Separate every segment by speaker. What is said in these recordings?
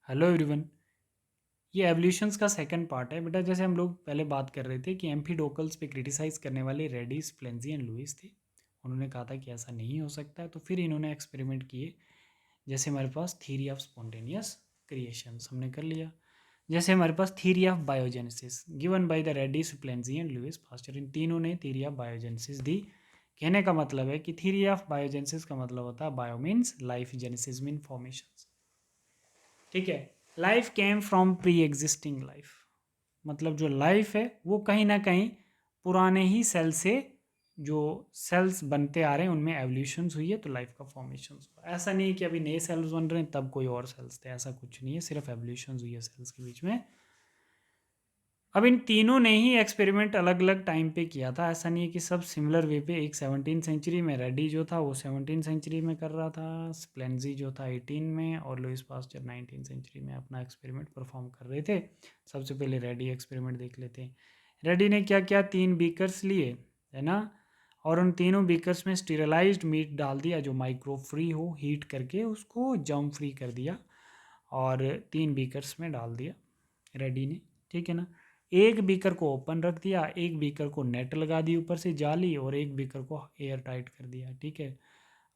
Speaker 1: Hello everyone. ये evolutions का second part है बेटा। जैसे हम लोग पहले बात कर रहे थे कि एम्फीडोकल्स पे क्रिटिसाइज करने वाले रेडिस, प्लेंजी एंड लुईस थे। उन्होंने कहा था कि ऐसा नहीं हो सकता है, तो फिर इन्होंने एक्सपेरिमेंट किए। जैसे हमारे पास थ्योरी ऑफ स्पॉन्टेनियस क्रिएशंस हमने कर लिया। जैसे हमारे पास theory of biogenesis given by the Redi, Plenji and Louis Pasteur. इन तीनों ने थ्योरी ऑफ बायोजेनेसिस दी। कहने का मतलब है कि थ्योरी ऑफ बायोजेनेसिस का मतलब होता है bio means life, genesis mean formation. ठीक है। Life came from pre existing life, मतलब जो लाइफ है वो कहीं ना कहीं पुराने ही सेल से, जो सेल्स बनते आ रहे हैं उनमें एवोल्यूशन हुई है, तो लाइफ का फॉर्मेशन हुआ। ऐसा नहीं है कि अभी नए सेल्स बन रहे हैं तब कोई और सेल्स थे, ऐसा कुछ नहीं है, सिर्फ एवोल्यूशन हुई है सेल्स के बीच में। अब इन तीनों ने ही एक्सपेरिमेंट अलग अलग टाइम पे किया था। ऐसा नहीं है कि सब सिमिलर वे पे। एक 17 सेंचुरी में रेडी जो था वो 17 सेंचुरी में कर रहा था, स्प्लेंजी जो था 18 में, और लुईस पास्चर 19 सेंचुरी में अपना एक्सपेरिमेंट परफॉर्म कर रहे थे। सबसे पहले रेडी एक्सपेरिमेंट देख लेते हैं। रेडी ने क्या किया, 3 बीकर्स लिए, है ना, और उन तीनों बीकर्स में स्टीरलाइज्ड मीट डाल दिया जो माइक्रो फ्री हो, हीट करके उसको जर्म फ्री कर दिया, और 3 बीकर्स में डाल दिया रेडी ने। ठीक है ना। एक बीकर को ओपन रख दिया, एक बीकर को नेट लगा दी ऊपर से जाली, और एक बीकर को एयर टाइट कर दिया। ठीक है।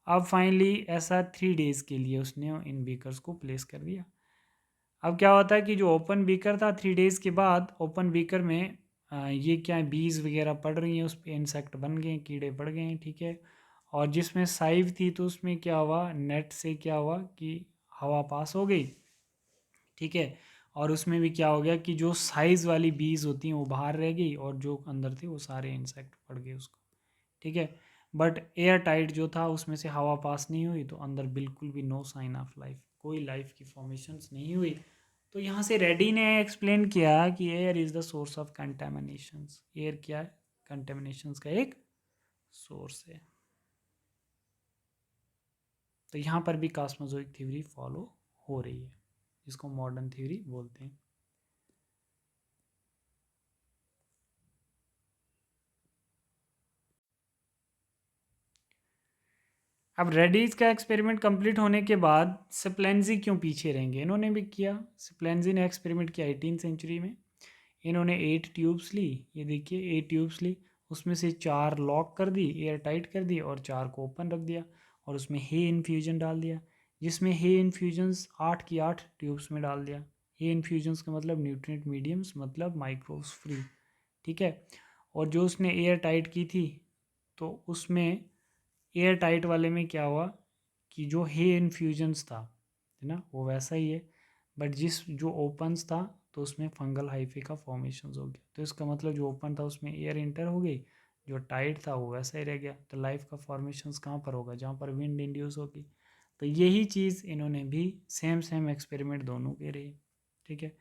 Speaker 1: अब फाइनली ऐसा 3 डेज के लिए उसने इन बीकर्स को प्लेस कर दिया। अब क्या होता है कि जो ओपन बीकर था, 3 डेज के बाद ओपन बीकर में ये क्या है, बीज वगैरह पड़ रही हैं, उस पर इंसेक्ट बन गए, कीड़े पड़ गए हैं। ठीक है। और जिसमें साइव थी तो उसमें क्या हुआ, नेट से क्या हुआ कि हवा पास हो गई। ठीक है। और उसमें भी क्या हो गया कि जो साइज़ वाली बीज होती हैं वो बाहर रह गई, और जो अंदर थे वो सारे इंसेक्ट पड़ गए उसको। ठीक है। बट एयर टाइट जो था उसमें से हवा पास नहीं हुई, तो अंदर बिल्कुल भी नो साइन ऑफ लाइफ, कोई लाइफ की फॉर्मेशंस नहीं हुई। तो यहाँ से रेडी ने एक्सप्लेन किया कि air is the source of contaminations. Air क्या है, कंटेमिनेशंस का एक सोर्स है। तो यहाँ पर भी कॉस्मोजोइक थ्योरी फॉलो हो रही है, जिसको मॉडर्न थ्योरी बोलते हैं। अब रेडीज का एक्सपेरिमेंट कंप्लीट होने के बाद स्प्लेंजी क्यों पीछे रहेंगे, इन्होंने भी किया। स्प्लेंजी ने एक्सपेरिमेंट किया 18 सेंचुरी में। इन्होंने 8 ट्यूब्स ली, ये देखिए 8 ट्यूब्स ली, उसमें से 4 लॉक कर दी, एयर टाइट कर दी, और 4 को ओपन रख दिया, और उसमें हे इन्फ्यूजन डाल दिया, जिसमें हे इन्फ्यूजन्स 8 की 8 ट्यूब्स में डाल दिया। हे इन्फ्यूजन्स का मतलब न्यूट्रिएंट मीडियम्स, मतलब माइक्रोब्स फ्री। ठीक है। और जो उसने एयर टाइट की थी, तो उसमें एयर टाइट वाले में क्या हुआ कि जो हे इन्फ्यूजन्स था, है ना, वो वैसा ही है, बट जिस जो ओपन्स था तो उसमें फंगल हाइफे का फॉर्मेशन हो गया। तो इसका मतलब जो ओपन था उसमें एयर इंटर हो गई, जो टाइट था वो वैसा ही रह गया। तो लाइफ का फॉर्मेशंस कहाँ पर होगा, जहाँ पर विंड इंड्यूस होगी। तो यही चीज़ इन्होंने भी सेम सेम एक्सपेरिमेंट दोनों के रहे। ठीक है।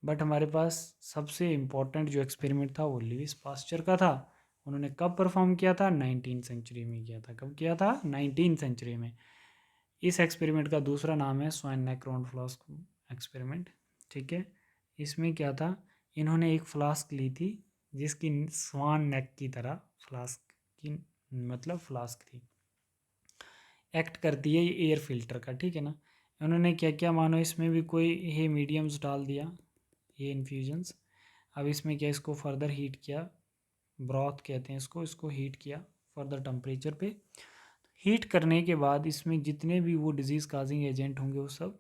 Speaker 1: बट हमारे पास सबसे इम्पोर्टेंट जो एक्सपेरिमेंट था वो लुईस पास्चर का था। उन्होंने कब परफॉर्म किया था, 19 सेंचुरी में किया था। कब किया था, 19 सेंचुरी में। इस एक्सपेरिमेंट का दूसरा नाम है स्वान नेक राउंड फ्लास्क एक्सपेरिमेंट। ठीक है। इसमें क्या था, इन्होंने एक फ्लास्क ली थी जिसकी स्वान नेक की तरह फ्लास्क की, मतलब फ्लास्क थी, एक्ट करती है ये एयर फिल्टर का। ठीक है ना। उन्होंने क्या क्या, मानो इसमें भी कोई ये मीडियम्स डाल दिया, ये इन्फ्यूजन्स। अब इसमें क्या, इसको फर्दर हीट किया, ब्रॉथ कहते हैं इसको, इसको हीट किया फर्दर टेम्परेचर पे। हीट करने के बाद इसमें जितने भी वो डिजीज़ काजिंग एजेंट होंगे वो सब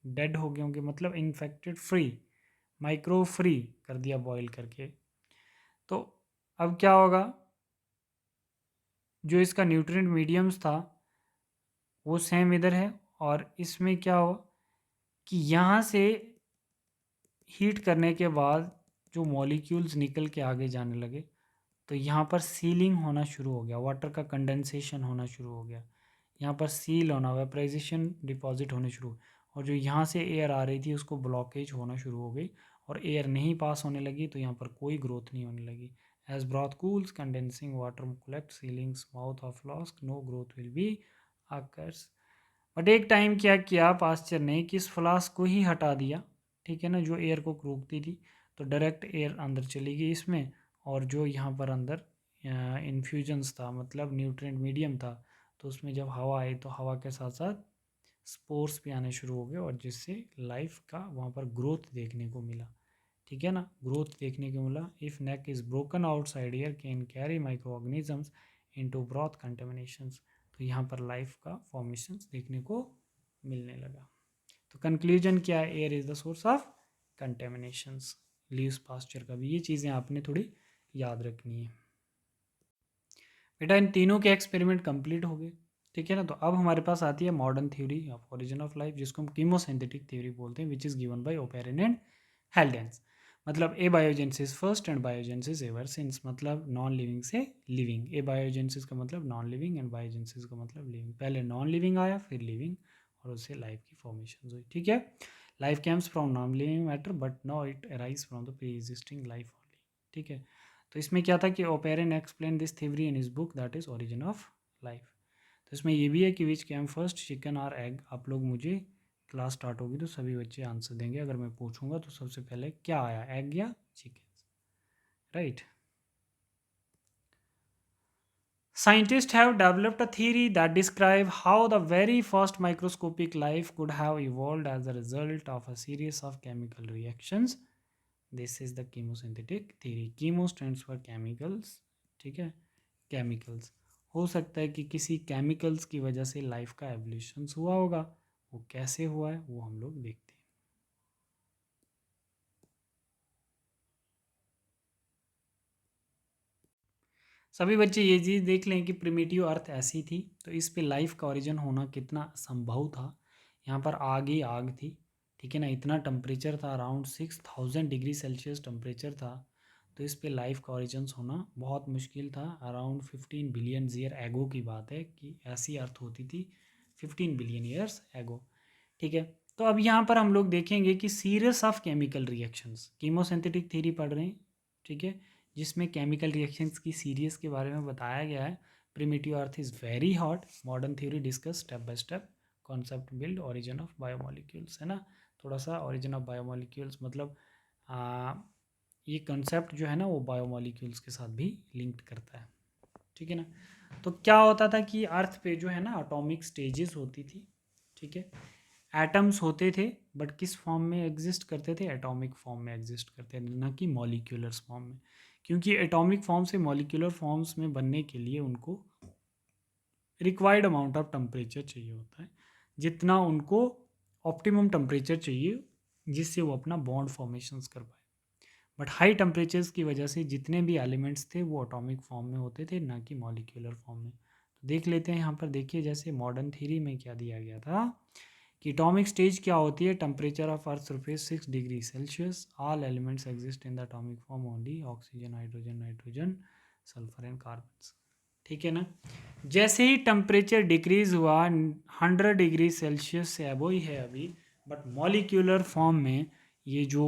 Speaker 1: डेड हो गए होंगे, मतलब इन्फेक्टेड फ्री, माइक्रो फ्री कर दिया बॉईल करके। तो अब क्या होगा, जो इसका न्यूट्रिएंट मीडियम्स था वो सेम इधर है, और इसमें क्या हो कि यहाँ से हीट करने के बाद जो मॉलिक्यूल्स निकल के आगे जाने लगे, तो यहाँ पर सीलिंग होना शुरू हो गया, वाटर का कंडेंसेशन होना शुरू हो गया, यहाँ पर सील होना, वेपराइजेशन डिपॉजिट होने शुरू, और जो यहाँ से एयर आ रही थी उसको ब्लॉकेज होना शुरू हो गई, और एयर नहीं पास होने लगी, तो यहाँ पर कोई ग्रोथ नहीं होने लगी। As broth cools condensing water collect ceilings mouth of flask, no growth will be occurs. But एक टाइम क्या किया पास्चर ने कि इस फ्लास्क को ही हटा दिया। ठीक है ना, जो एयर को रोकती थी, तो डायरेक्ट एयर अंदर चली गई इसमें, और जो यहाँ पर अंदर इन्फ्यूजन्स था, मतलब न्यूट्रिएंट मीडियम था, तो उसमें जब हवा आई तो हवा के साथ साथ स्पोर्स भी आने शुरू हो गए और जिससे लाइफ का वहाँ पर ग्रोथ देखने को मिला। ठीक है ना, ग्रोथ देखने को मिला। If neck is broken outside air can carry microorganisms into broth contaminations. तो यहाँ पर लाइफ का फॉर्मेशंस देखने को मिलने लगा। तो कंक्लूजन क्या है, air is the source of contaminations. Louis Pasteur का भी ये चीज़ें आपने थोड़ी याद रखनी है। बेटा इन तीनों के एक्सपेरिमेंट कंप्लीट हो गए। ठीक है ना, तो अब हमारे पास आती है modern theory of origin of life, जिसको हम कीमोसिंथेटिक थ्योरी बोलते हैं, which is given by Oparin and Haldane. मतलब abiogenesis first and biogenesis ever since, मतलब नॉन लिविंग से लिविंग। ए बायोजेंसिस का मतलब नॉन लिविंग एंड बायोजेंसिस का मतलब लिविंग। पहले नॉन लिविंग आया फिर लिविंग और उससे लाइफ की फॉर्मेशन हुई। ठीक है, life comes from non living matter but no it arise from the pre existing life only. ठीक है, तो इसमें क्या था कि Oparin explain this theory in his book that is origin of life. तो इसमें ये भी है कि विच केम फर्स्ट चिकन और एग। आप लोग मुझे क्लास स्टार्ट होगी तो सभी बच्चे आंसर देंगे। अगर मैं पूछूंगा तो सबसे पहले क्या आया, एग या chicken, right. Scientists have developed a theory that describe how the very first microscopic life could have evolved as a result of a series of chemical reactions. This is the chemosynthetic theory. Chemo stands for chemicals. ठीक है, chemicals। हो सकता है कि किसी chemicals की वजह से लाइफ का एवोल्यूशन हुआ होगा। वो कैसे हुआ है वो हम लोग देखते हैं। सभी बच्चे ये चीज़ देख लें कि प्रिमिटिव अर्थ ऐसी थी तो इस पे लाइफ का ओरिजिन होना कितना संभव था। यहाँ पर आग ही आग थी। ठीक है ना, इतना टेम्परेचर था, अराउंड 6000 डिग्री सेल्सियस टेम्परेचर था। तो इस पे लाइफ का ओरिजिन्स होना बहुत मुश्किल था। अराउंड 15 बिलियन ईयर एगो की बात है कि ऐसी अर्थ होती थी 15 बिलियन ईयर्स एगो। ठीक है, तो अब यहाँ पर हम लोग देखेंगे कि series of chemical reactions, chemosynthetic theory पढ़ रहे हैं। ठीक है, जिसमें केमिकल रिएक्शंस की सीरीज के बारे में बताया गया है। Primitive earth is very hot, modern theory discuss step by step concept build origin of biomolecules. है ना, थोड़ा सा ओरिजिन ऑफ बायोमोलिक्यूल्स मतलब ये कॉन्सेप्ट जो है ना वो बायोमोलिक्यूल्स के साथ भी लिंक्ड करता है। ठीक है ना, तो क्या होता था कि अर्थ पे जो है ना एटॉमिक स्टेजेस होती थी। ठीक है, एटम्स होते थे बट किस फॉर्म में एग्जिस्ट करते थे, एटॉमिक फॉर्म में एग्जिस्ट करते थे, ना कि मॉलिक्यूलर फॉर्म में। क्योंकि एटॉमिक फॉर्म से मॉलिक्यूलर फॉर्म्स में बनने के लिए उनको रिक्वायर्ड अमाउंट ऑफ टेम्परेचर चाहिए होता है, जितना उनको ऑप्टिमम टेम्परेचर चाहिए जिससे वो अपना बॉन्ड फॉर्मेशंस कर पाए। बट हाई टेम्परेचर्स की वजह से जितने भी एलिमेंट्स थे वो एटॉमिक फॉर्म में होते थे, ना कि मॉलिक्यूलर फॉर्म में। तो देख लेते हैं यहाँ पर, देखिए जैसे मॉडर्न थ्योरी में क्या दिया गया था कि एटॉमिक स्टेज क्या होती है, temperature of earth surface 6 degree Celsius, all elements exist in the atomic form only, oxygen hydrogen nitrogen sulphur and carbon. ठीक है ना, जैसे ही टेम्परेचर डिक्रीज हुआ 100 डिग्री सेल्सियस से अबो ही है अभी, बट मॉलिक्यूलर फॉर्म में ये जो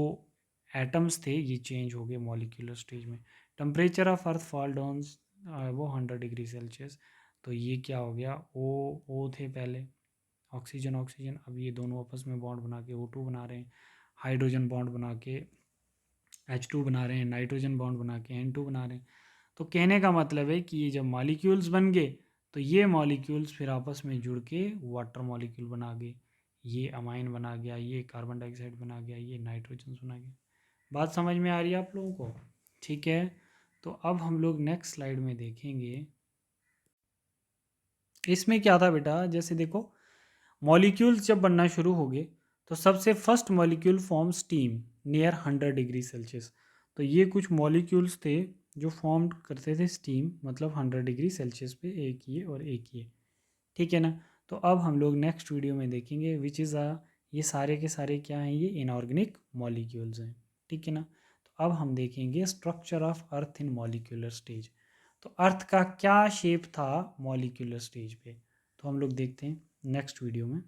Speaker 1: एटम्स थे ये चेंज हो गए मॉलिक्यूलर स्टेज में। Temperature of earth fall down वो 100 डिग्री सेल्सियस। तो ये क्या हो गया, ओ थे पहले, ऑक्सीजन ऑक्सीजन, अब ये दोनों आपस में बॉन्ड बना के O2 बना रहे हैं, हाइड्रोजन बॉन्ड बना के H2 बना रहे हैं, नाइट्रोजन बॉन्ड बना के N2 बना रहे हैं। तो कहने का मतलब है कि ये जब मॉलिक्यूल्स बन गए तो ये मॉलिक्यूल्स फिर आपस में जुड़ के वाटर मॉलिक्यूल बना गए, ये अमाइन बना गया, ये कार्बन डाइऑक्साइड बना गया, ये नाइट्रोजन बना गया। बात समझ में आ रही है आप लोगों को? ठीक है, तो अब हम लोग नेक्स्ट स्लाइड में देखेंगे इसमें क्या था बेटा। जैसे देखो मॉलिक्यूल्स जब बनना शुरू हो गए तो सबसे first molecule form steam near 100 degree Celsius. तो ये कुछ मॉलिक्यूल्स थे जो फॉर्म करते थे स्टीम, मतलब 100 डिग्री सेल्सियस पे, एक ये और एक ये। ठीक है ना, तो अब हम लोग नेक्स्ट वीडियो में देखेंगे विच इज़ ये सारे के सारे क्या हैं, ये इनऑर्गेनिक मॉलिक्यूल्स हैं। ठीक है ना, तो अब हम देखेंगे structure of earth in molecular stage. तो अर्थ का क्या शेप था मॉलिक्यूलर स्टेज पे, तो हम लोग देखते हैं नेक्स्ट वीडियो में।